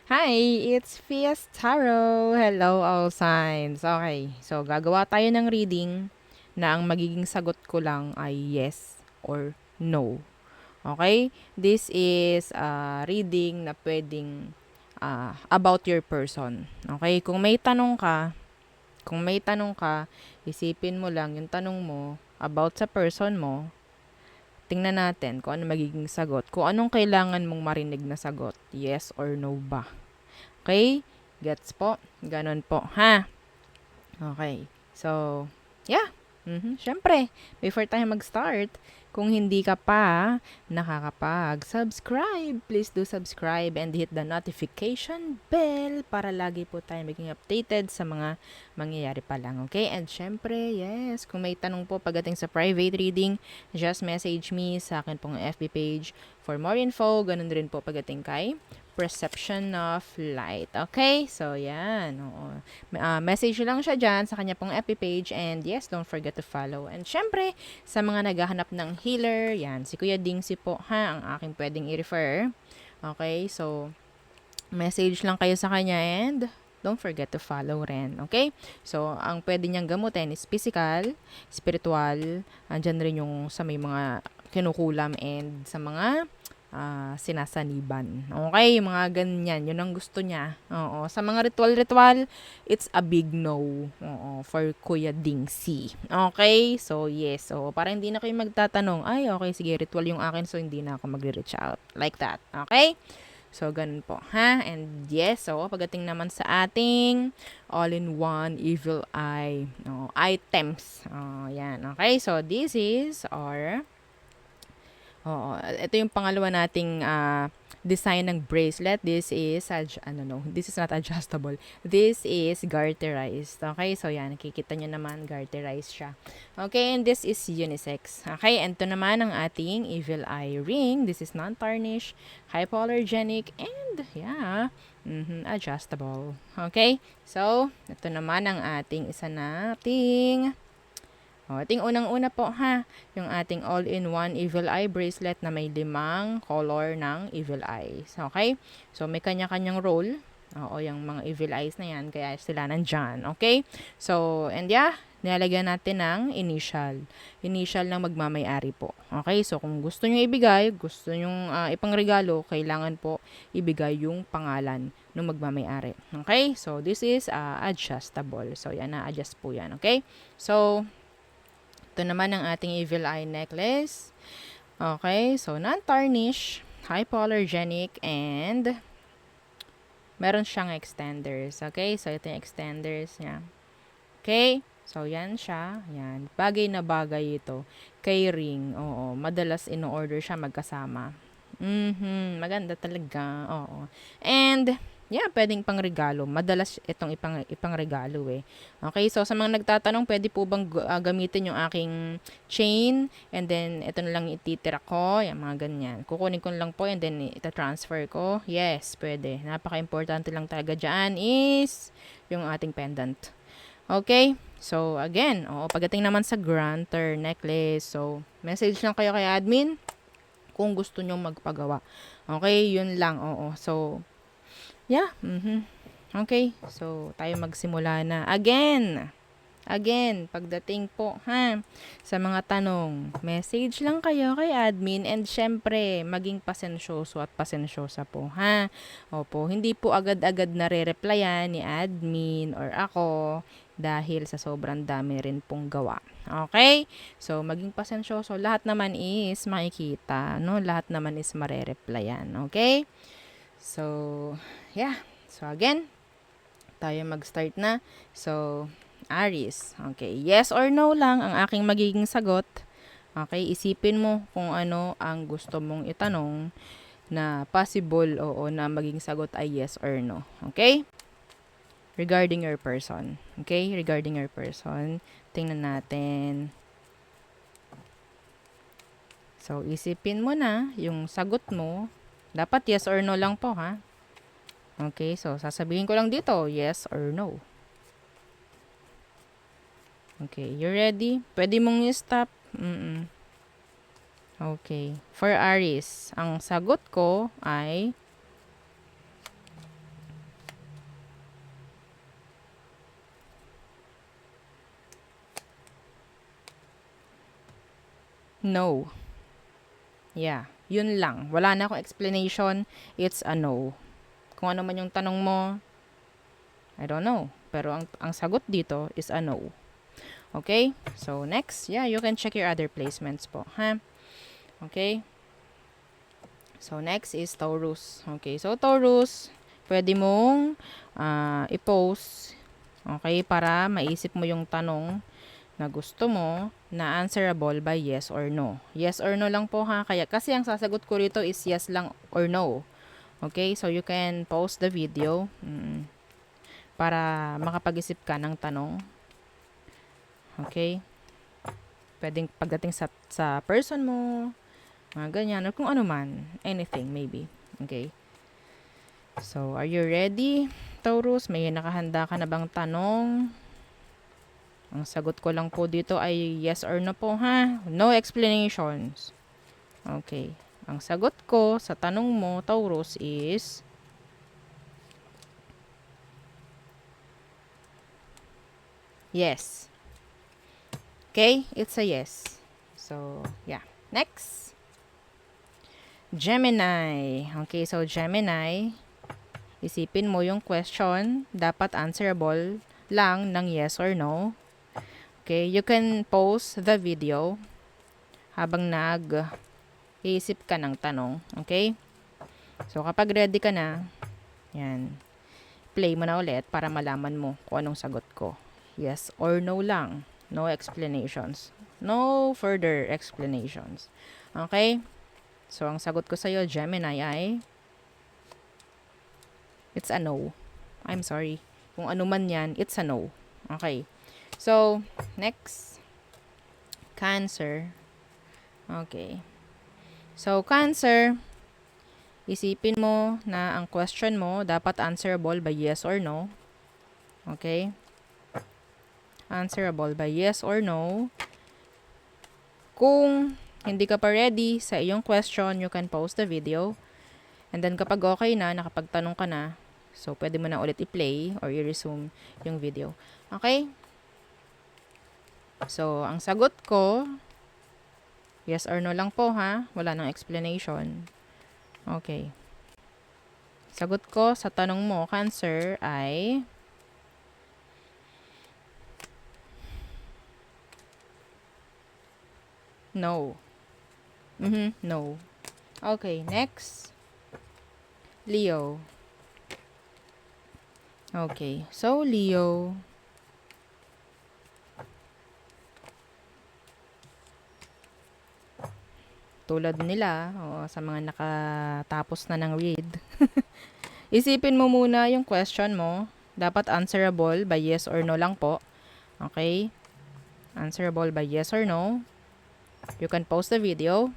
Hi, it's Fias Tarot. Hello, all signs. Okay, so gagawa tayo ng reading na ang magiging sagot ko lang ay yes or no. Okay? This is a reading na pwedeng about your person. Okay? Kung may tanong ka, isipin mo lang yung tanong mo about sa person mo. Tingnan natin kung ano magiging sagot. Kung anong kailangan mong marinig na sagot. Yes or no ba? Okay? Gets po? Ganon po, ha? Okay. So, yeah. Siyempre, before tayo mag-start, kung hindi ka pa nakakapag-subscribe, please do subscribe and hit the notification bell para lagi po tayo maging updated sa mga mangyayari pa lang. Okay? And syempre, yes, kung may tanong po pagdating sa private reading, just message me sa akin pong FB page for more info. Ganun rin po pagdating kay Perception of Light. Okay? So, yan. Oo. Message lang siya dyan sa kanya pong FB page. And yes, don't forget to follow. And syempre, sa mga naghahanap ng healer, yan, si Kuya Dingsi po, ha, ang aking pwedeng i-refer. Okay? So, message lang kayo sa kanya and don't forget to follow rin. Okay? So, ang pwede niyang gamutin is physical, spiritual, andyan rin yung sa may mga kinukulam and sa mga sinasaniban. Okay, yung mga ganyan, yun ang gusto niya. Oo, sa mga ritual, it's a big no. Oo, for Kuya Dingsi. Okay, so yes. So, para hindi na kayo magtatanong, ay, okay, sige, ritual yung akin, so hindi na ako magre-reach out. Like that. Okay? So, ganun po, ha? And yes, so, pagdating naman sa ating all-in-one evil eye items. Yan. Okay, so, this is our Oo, ito yung pangalawa nating design ng bracelet. This is this is not adjustable. This is garterized. Okay, so yan, nakikita nyo naman, garterized siya. Okay, and this is unisex. Okay, and ito naman ang ating evil eye ring. This is non-tarnish, hypoallergenic, and yeah, adjustable. Okay, so ito naman ang ating isa nating ating unang-una po, ha, yung ating all-in-one evil eye bracelet na may 5 color ng evil eyes. Okay? So, may kanya-kanyang role. Oo, yung mga evil eyes na yan, kaya sila nandyan. Okay? So, and yeah, nilalagyan natin ng initial. Initial ng magmamayari po. Okay? So, kung gusto nyo ibigay, gusto nyo ipangregalo, kailangan po ibigay yung pangalan ng magmamayari. Okay? So, this is adjustable. So, yan, na-adjust po yan. Okay? So, ito naman ang ating evil eye necklace. Okay, so non-tarnish, hypoallergenic, and meron siyang extenders. Okay, so ito yung extenders niya. Okay, so yan siya. Yan, bagay na bagay ito kay ring. Oo, madalas in-order siya magkasama. Maganda talaga. Oo. And yeah, pwedeng pangregalo. Madalas itong ipangregalo eh. Okay, so sa mga nagtatanong, pwede po bang gamitin yung aking chain and then ito na lang ititira ko, yung mga ganyan. Kukunin ko lang po and then ita-transfer ko. Yes, pwede. Napaka-importante lang talaga dyan is yung ating pendant. Okay? So, again, pagdating naman sa granter necklace, so, message lang kayo kay admin kung gusto nyong magpagawa. Okay, yun lang. Oo. So, yeah. Okay. So, tayo magsimula na. Again, pagdating po, ha, sa mga tanong, message lang kayo kay admin and syempre, maging pasensyoso at pasensyosa po, ha. Opo, hindi po agad-agad nare-replyan ni admin or ako dahil sa sobrang dami rin pong gawa. Okay? So, maging pasensyoso. Lahat naman is makikita, no? Lahat naman is mare-replyan. Okay? So, yeah. So, again, tayo mag-start na. So, Aries. Okay. Yes or no lang ang aking magiging sagot. Okay. Isipin mo kung ano ang gusto mong itanong na possible na maging sagot ay yes or no. Okay? Regarding your person. Okay? Regarding your person. Tingnan natin. So, isipin mo na yung sagot mo. Dapat yes or no lang po, ha? Okay, so sasabihin ko lang dito, yes or no. Okay, you ready? Pwede mong i-stop. Okay, for Aries, ang sagot ko ay No. Yeah, yun lang. Wala na akong explanation. It's a no. Kung ano man yung tanong mo, I don't know. Pero ang sagot dito is a no. Okay? So, next, yeah, you can check your other placements po, ha? Okay? So, next is Taurus. Okay, so Taurus, pwede mong i-post, okay, para maisip mo yung tanong na gusto mo na answerable by yes or no. Yes or no lang po, ha? Kaya, kasi ang sasagot ko rito is yes lang or no. Okay, so you can post the video para makapag-isip ka ng tanong. Okay? Pwedeng pagdating sa person mo, mga ganyan, or kung ano man, anything maybe. Okay? So, are you ready, Taurus? May nakahanda ka na bang tanong? Ang sagot ko lang po dito ay yes or no po, ha? No explanations. Okay. Ang sagot ko sa tanong mo, Taurus, is yes. Okay? It's a yes. So, yeah. Next. Gemini. Okay, so Gemini, isipin mo yung question, dapat answerable lang ng yes or no. Okay, you can pause the video habang nag-iisip ka ng tanong. Okay? So, kapag ready ka na, yan, play mo na ulit para malaman mo kung anong sagot ko. Yes or no lang. No explanations. No further explanations. Okay? So, ang sagot ko sa'yo, Gemini, ay it's a no. I'm sorry. Kung ano man yan, it's a no. Okay. So, next. Cancer. Okay. So, Cancer, isipin mo na ang question mo dapat answerable by yes or no. Okay? Answerable by yes or no. Kung hindi ka pa ready sa iyong question, you can pause the video. And then kapag okay na, nakapagtanong ka na, so pwede mo na ulit i-play or i-resume yung video. Okay? So, ang sagot ko, yes or no lang po, ha? Wala nang explanation. Okay. Sagot ko sa tanong mo, Cancer, ay no. No. Okay, next. Leo. Okay, so Leo, tulad nila, sa mga nakatapos na ng read, isipin mo muna yung question mo. Dapat answerable by yes or no lang po. Okay? Answerable by yes or no. You can pause the video.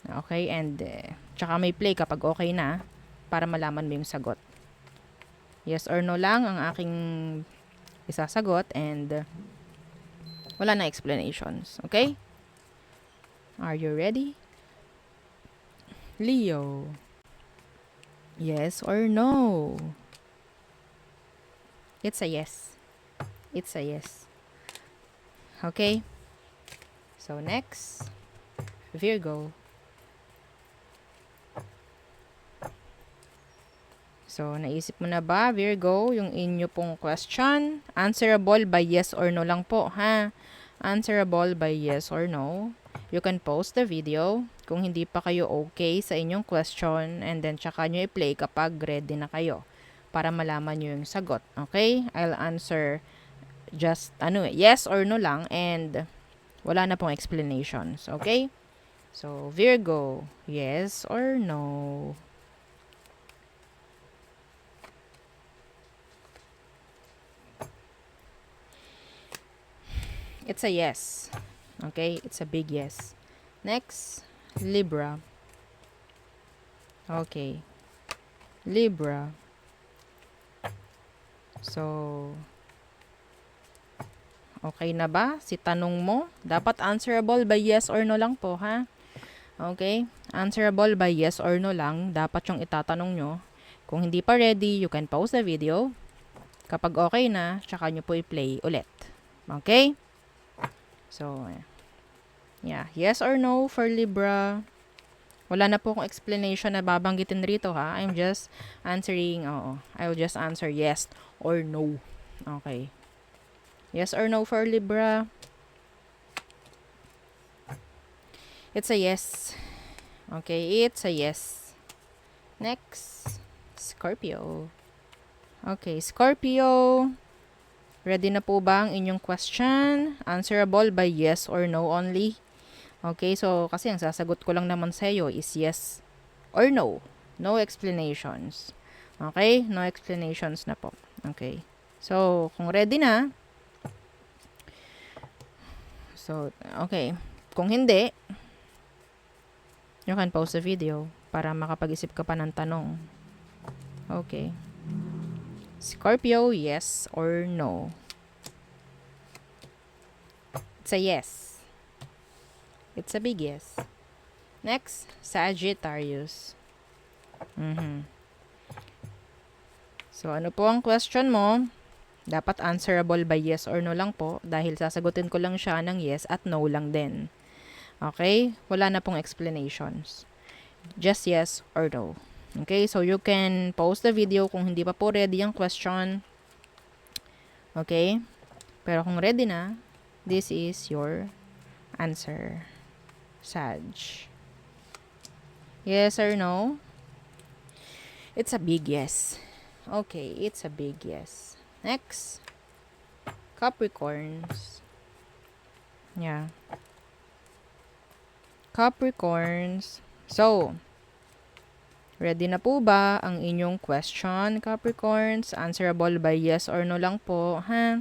Okay? And, tsaka may play kapag okay na para malaman mo yung sagot. Yes or no lang ang aking isasagot and wala na explanations. Okay? Are you ready? Leo. Yes or no? It's a yes. It's a yes. Okay? So, next. Virgo. So, naisip mo na ba, Virgo, yung inyo pong question? Answerable by yes or no lang po, ha? Answerable by yes or no. You can pause the video kung hindi pa kayo okay sa inyong question and then tsaka nyo i-play kapag ready na kayo para malaman nyo yung sagot. Okay? I'll answer just yes or no lang and wala na pong explanations. Okay? So, Virgo, yes or no? It's a yes. Okay? It's a big yes. Next, Libra. Okay. Libra. So, okay na ba si tanong mo? Dapat answerable by yes or no lang po, ha? Okay? Answerable by yes or no lang. Dapat yung itatanong nyo. Kung hindi pa ready, you can pause the video. Kapag okay na, tsaka nyo po i-play ulit. Okay? So, Yeah, yes or no for Libra. Wala na po akong explanation na babanggitin rito ha. I'm just answering, I'll just answer yes or no. Okay. Yes or no for Libra? It's a yes. Okay, it's a yes. Next, Scorpio. Okay, Scorpio. Ready na po ba ang inyong question? Answerable by yes or no only. Okay, so kasi ang sasagot ko lang naman sa iyo is yes or no. No explanations. Okay, no explanations na po. Okay. So, kung ready na, so, okay. Kung hindi, you can pause the video para makapag-isip ka pa ng tanong. Okay. Scorpio, yes or no? It's a yes. It's a big yes. Next, Sagittarius. So, ano po ang question mo? Dapat answerable by yes or no lang po dahil sasagutin ko lang siya ng yes at no lang din. Okay? Wala na pong explanations. Just yes or no. Okay? So, you can pause the video kung hindi pa po ready ang question. Okay? Pero kung ready na, this is your answer. Sag. Yes or no? It's a big yes. Okay, it's a big yes. Next, Capricorns. Yeah. Capricorns. So, ready na po ba ang inyong question, Capricorns? Answerable by yes or no lang po, ha?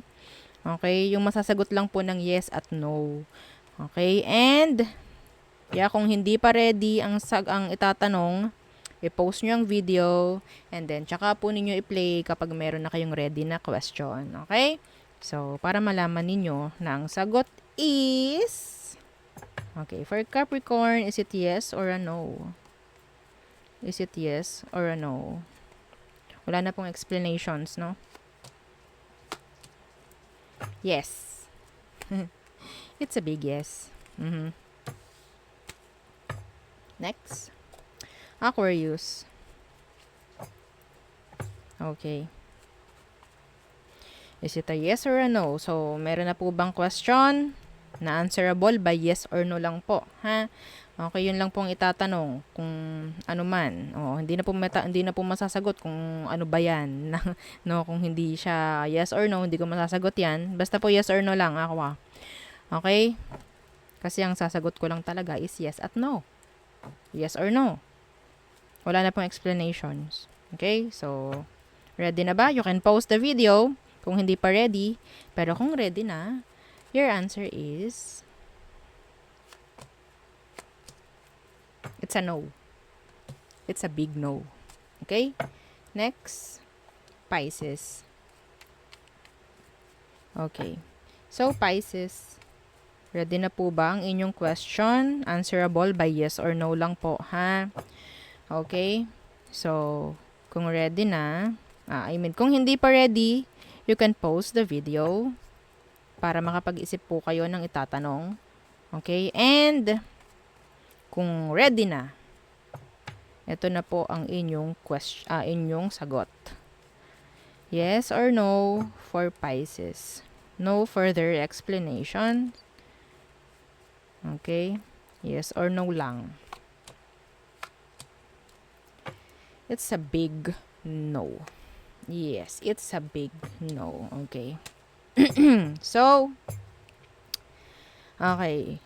Okay, yung masasagot lang po ng yes at no. Okay, and kung hindi pa ready ang itatanong, i-post nyo ang video and then tsaka po ninyo i-play kapag meron na kayong ready na question. Okay? So, para malaman ninyo na ang sagot is okay, for Capricorn, is it yes or a no? Is it yes or a no? Wala na pong explanations, no? Yes. It's a big yes. Next. Aquarius. Okay. Is it a yes or a no? So, meron na po bang question na answerable by yes or no lang po, ha? Okay, yun lang pong itatanong kung ano man. Hindi na po masasagot kung ano ba 'yan. No, kung hindi siya yes or no, hindi ko masasagot 'yan. Basta po yes or no lang ako. Okay? Kasi ang sasagot ko lang talaga is yes at no. Yes or no. Wala na pong explanations. Okay? So, ready na ba? You can pause the video kung hindi pa ready. Pero kung ready na, your answer is it's a no. It's a big no. Okay? Next, Pisces. Okay. So, Pisces, ready na po ba ang inyong question? Answerable by yes or no lang po, ha? Okay? So, kung ready na, kung hindi pa ready, you can pause the video para makapag-isip po kayo ng itatanong. Okay? And, kung ready na, ito na po ang inyong inyong sagot. Yes or no for Pisces. No further explanation. Okay? Yes or no lang. It's a big no. Yes, it's a big no. Okay. So, okay.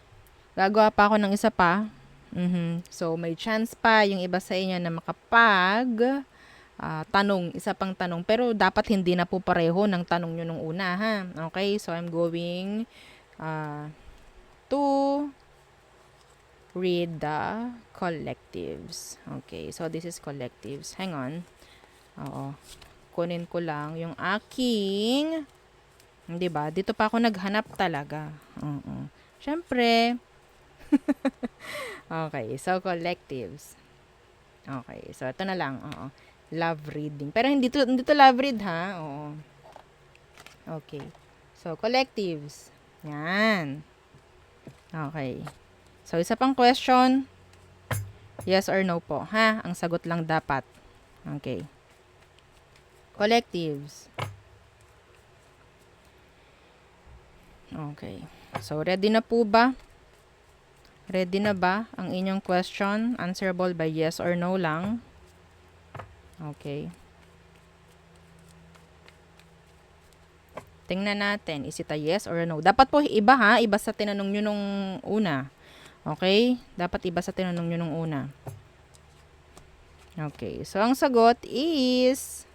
Gagawa pa ako ng isa pa. So, may chance pa yung iba sa inyo na makapag tanong, isa pang tanong. Pero dapat hindi na po pareho ng tanong nyo nung una, ha? Okay, so I'm going to read the collectives. Okay, so this is collectives. Hang on. Oo. Kunin ko lang yung aking, hindi ba? Dito pa ako naghanap talaga. Oo. Syempre. Okay, so collectives. Okay, so ito na lang. Oo. Love reading. Pero hindi to love read, ha? Oo. Okay. So collectives. Yan. Okay. So, isa pang question. Yes or no po, ha? Ang sagot lang dapat. Okay. Collectives. Okay. So, ready na po ba? Ready na ba ang inyong question? Answerable by yes or no lang. Okay. Tingnan natin, is it a yes or a no? Dapat po iba ha, iba sa tinanong nyo nung una. Okay? Dapat iba sa tinanong nyo nung una. Okay, so ang sagot is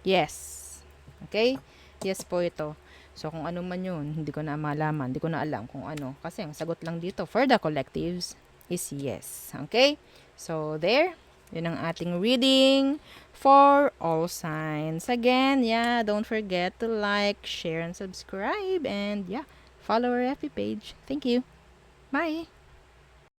yes. Okay? Yes po ito. So, kung ano man yun, hindi ko na malaman, hindi ko na alam kung ano. Kasi ang sagot lang dito for the collectives is yes. Okay? So, there. Yun ang ating reading for all signs. Again, yeah, don't forget to like, share, and subscribe. And yeah, follow our FB page. Thank you. Bye.